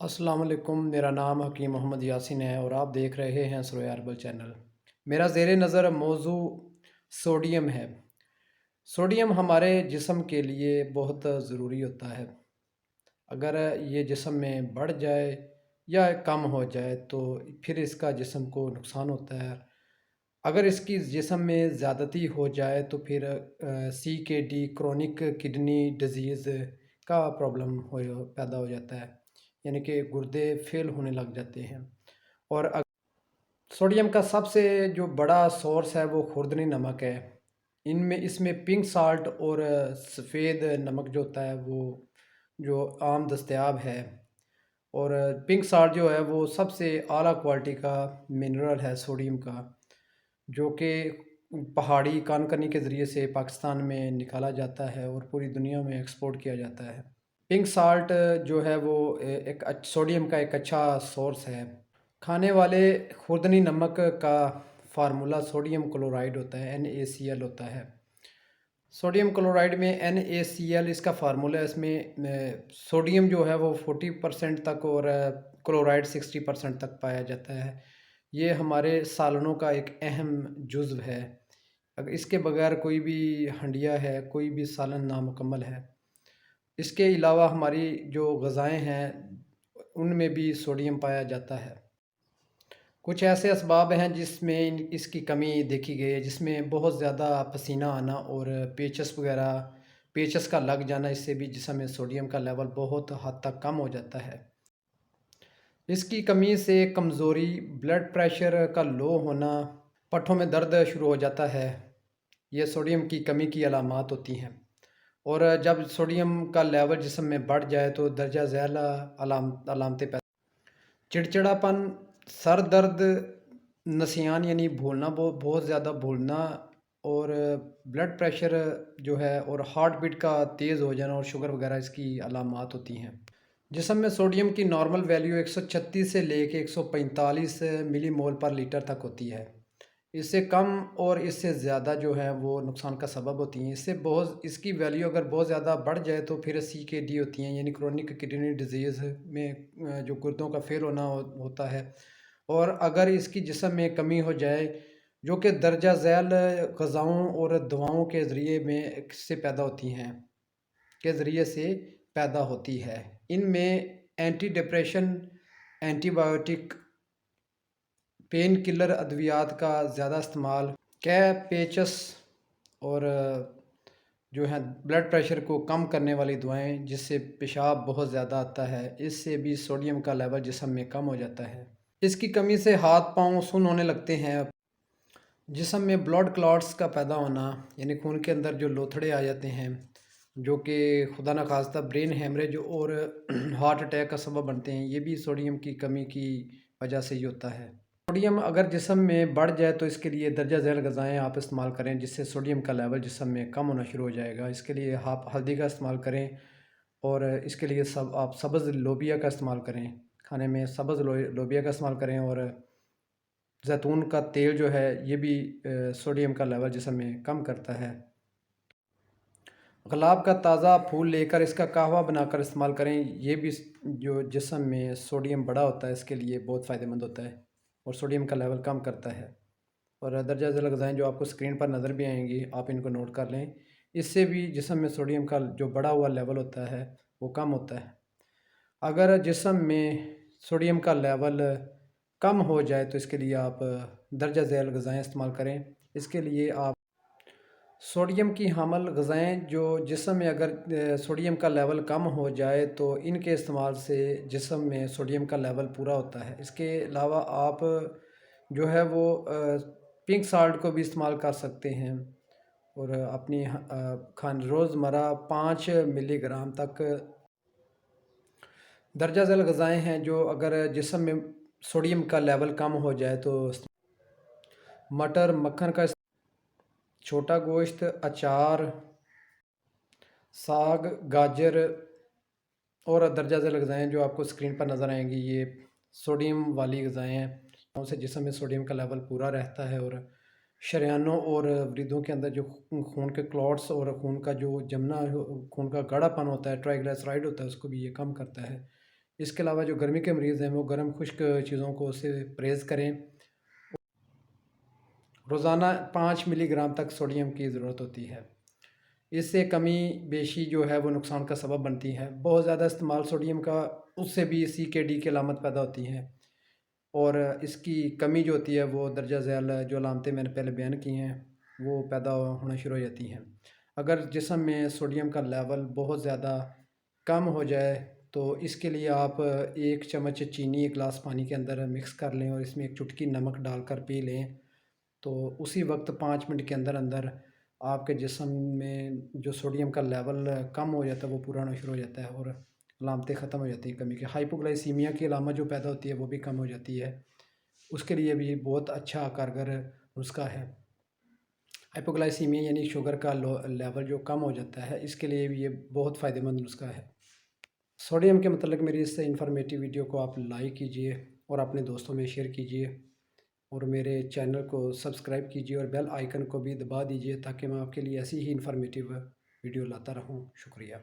السلام علیکم، میرا نام حکیم محمد یاسین ہے اور آپ دیکھ رہے ہیں سرویا ہربل چینل۔ میرا زیر نظر موضوع سوڈیم ہے۔ سوڈیم ہمارے جسم کے لیے بہت ضروری ہوتا ہے۔ اگر یہ جسم میں بڑھ جائے یا کم ہو جائے تو پھر اس کا جسم کو نقصان ہوتا ہے۔ اگر اس کی جسم میں زیادتی ہو جائے تو پھر CKD کرونک کڈنی ڈیزیز کا پرابلم پیدا ہو جاتا ہے، یعنی کہ گردے فیل ہونے لگ جاتے ہیں۔ اور سوڈیم کا سب سے جو بڑا سورس ہے وہ خوردنی نمک ہے۔ اس میں پنک سالٹ اور سفید نمک جو ہوتا ہے وہ جو عام دستیاب ہے، اور پنک سالٹ جو ہے وہ سب سے اعلیٰ کوالٹی کا منرل ہے سوڈیم کا، جو کہ پہاڑی کان کنی کے ذریعے سے پاکستان میں نکالا جاتا ہے اور پوری دنیا میں ایکسپورٹ کیا جاتا ہے۔ پنک سالٹ جو ہے وہ ایک سوڈیم کا ایک اچھا سورس ہے۔ کھانے والے خوردنی نمک کا فارمولا سوڈیم کلورائڈ ہوتا ہے، NaCl ہوتا ہے۔ سوڈیم کلورائڈ میں NaCl اس کا فارمولا ہے، اس میں سوڈیم جو ہے وہ 40% تک اور کلورائڈ 60% تک پایا جاتا ہے۔ یہ ہمارے سالنوں کا ایک اہم جزو ہے۔ اگر اس کے بغیر کوئی بھی ہنڈیا ہے، کوئی بھی سالن نامکمل ہے۔ اس کے علاوہ ہماری جو غذائیں ہیں ان میں بھی سوڈیم پایا جاتا ہے۔ کچھ ایسے اسباب ہیں جس میں اس کی کمی دیکھی گئی ہے، جس میں بہت زیادہ پسینہ آنا اور پیچس کا لگ جانا، اس سے بھی جسم میں سوڈیم کا لیول بہت حد تک کم ہو جاتا ہے۔ اس کی کمی سے کمزوری، بلڈ پریشر کا لو ہونا، پٹھوں میں درد شروع ہو جاتا ہے، یہ سوڈیم کی کمی کی علامات ہوتی ہیں۔ اور جب سوڈیم کا لیول جسم میں بڑھ جائے تو درجہ ذیل علامتیں پیدا، چڑچڑاپن، سر درد، نسیان یعنی بھولنا، بہت زیادہ بھولنا، اور بلڈ پریشر جو ہے اور ہارٹ بیٹ کا تیز ہو جانا اور شوگر وغیرہ اس کی علامات ہوتی ہیں۔ جسم میں سوڈیم کی نارمل ویلیو 136 سے لے کے 145 ملی مول پر لیٹر تک ہوتی ہے۔ اس سے کم اور اس سے زیادہ جو ہے وہ نقصان کا سبب ہوتی ہیں۔ اس کی ویلیو اگر بہت زیادہ بڑھ جائے تو پھر CKD ہوتی ہیں، یعنی کرونک کڈنی ڈیزیز میں جو گردوں کا فیل ہونا ہوتا ہے۔ اور اگر اس کی جسم میں کمی ہو جائے جو کہ درجہ ذیل غذاؤں اور دواؤں کے ذریعے سے پیدا ہوتی ہے۔ ان میں anti depression, antibiotic, painkiller ادویات کا زیادہ استعمال، پیچس اور جو ہے بلڈ پریشر کو کم کرنے والی دوائیں جس سے پیشاب بہت زیادہ آتا ہے، اس سے بھی سوڈیم کا لیول جسم میں کم ہو جاتا ہے۔ اس کی کمی سے ہاتھ پاؤں سن ہونے لگتے ہیں، جسم میں بلڈ کلاٹس کا پیدا ہونا، یعنی خون کے اندر جو لوتھڑے آ جاتے ہیں جو کہ خدا نخواستہ برین ہیمریج اور ہارٹ اٹیک کا سبب بنتے ہیں، یہ بھی سوڈیم کی کمی کی وجہ سے ہی ہوتا ہے۔ سوڈیم اگر جسم میں بڑھ جائے تو اس کے لیے درجہ ذیل غذائیں آپ استعمال کریں، جس سے سوڈیم کا لیول جسم میں کم ہونا شروع ہو جائے گا۔ اس کے لیے آپ ہلدی کا استعمال کریں، اور اس کے لیے آپ سبز لوبیا کا استعمال کریں، کھانے میں سبز لوبیا کا استعمال کریں، اور زیتون کا تیل جو ہے یہ بھی سوڈیم کا لیول جسم میں کم کرتا ہے۔ گلاب کا تازہ پھول لے کر اس کا قہوہ بنا کر استعمال کریں، یہ بھی جو جسم میں سوڈیم بڑا ہوتا ہے اس کے لیے بہت فائدہ مند ہوتا ہے اور سوڈیم کا لیول کم کرتا ہے۔ اور درجہ ذیل غذائیں جو آپ کو اسکرین پر نظر بھی آئیں گی، آپ ان کو نوٹ کر لیں، اس سے بھی جسم میں سوڈیم کا جو بڑا ہوا لیول ہوتا ہے وہ کم ہوتا ہے۔ اگر جسم میں سوڈیم کا لیول کم ہو جائے تو اس کے لیے آپ درجہ ذیل غذائیں استعمال کریں۔ اس کے لیے آپ سوڈیم کی حامل غذائیں جو جسم میں اگر سوڈیم کا لیول کم ہو جائے تو ان کے استعمال سے جسم میں سوڈیم کا لیول پورا ہوتا ہے۔ اس کے علاوہ آپ جو ہے وہ پنک سالٹ کو بھی استعمال کر سکتے ہیں، اور اپنی روزمرہ 5 ملی گرام تک درجہ ذیل غذائیں ہیں جو اگر جسم میں سوڈیم کا لیول کم ہو جائے تو مٹر، مکھن کا چھوٹا گوشت، اچار، ساگ، گاجر اور درجہ ذیل غذائیں جو آپ کو اسکرین پر نظر آئیں گی، یہ سوڈیم والی غذائیں ہیں، ان سے جسم میں سوڈیم کا لیول پورا رہتا ہے، اور شریانوں اور وریدوں کے اندر جو خون کے کلاٹس اور خون کا جو جمنا، خون کا گاڑھا پن ہوتا ہے، ٹرائی گلیسرائڈ ہوتا ہے، اس کو بھی یہ کم کرتا ہے۔ اس کے علاوہ جو گرمی کے مریض ہیں وہ گرم خشک چیزوں کو سے پرہیز کریں۔ روزانہ 5 ملی گرام تک سوڈیم کی ضرورت ہوتی ہے۔ اس سے کمی بیشی جو ہے وہ نقصان کا سبب بنتی ہے۔ بہت زیادہ استعمال سوڈیم کا، اس سے بھی CKD کی علامت پیدا ہوتی ہیں، اور اس کی کمی جو ہوتی ہے وہ درجہ ذیل جو علامتیں میں نے پہلے بیان کی ہیں وہ پیدا ہونا شروع ہو جاتی ہیں۔ اگر جسم میں سوڈیم کا لیول بہت زیادہ کم ہو جائے تو اس کے لیے آپ 1 چمچ چینی 1 گلاس پانی کے اندر مکس کر لیں اور اس میں 1 چٹکی نمک ڈال کر پی لیں، تو اسی وقت 5 منٹ کے اندر اندر آپ کے جسم میں جو سوڈیم کا لیول کم ہو جاتا ہے وہ پورا ہونا شروع ہو جاتا ہے اور علامتیں ختم ہو جاتی ہیں کمی کی۔ ہائپوگلائسیمیا کی علامت جو پیدا ہوتی ہے وہ بھی کم ہو جاتی ہے، اس کے لیے بھی بہت اچھا کارگر نسخہ ہے۔ ہائپوگلائسیمیا یعنی شوگر کا لیول جو کم ہو جاتا ہے، اس کے لیے بھی یہ بہت فائدہ مند نسخہ ہے۔ سوڈیم کے متعلق میری اس سے انفارمیٹیو ویڈیو کو آپ لائک کیجئے اور اپنے دوستوں میں شیئر کیجئے، اور میرے چینل کو سبسکرائب کیجئے اور بیل آئیکن کو بھی دبا دیجئے تاکہ میں آپ کے لیے ایسی ہی انفارمیٹیو ویڈیو لاتا رہوں۔ شکریہ۔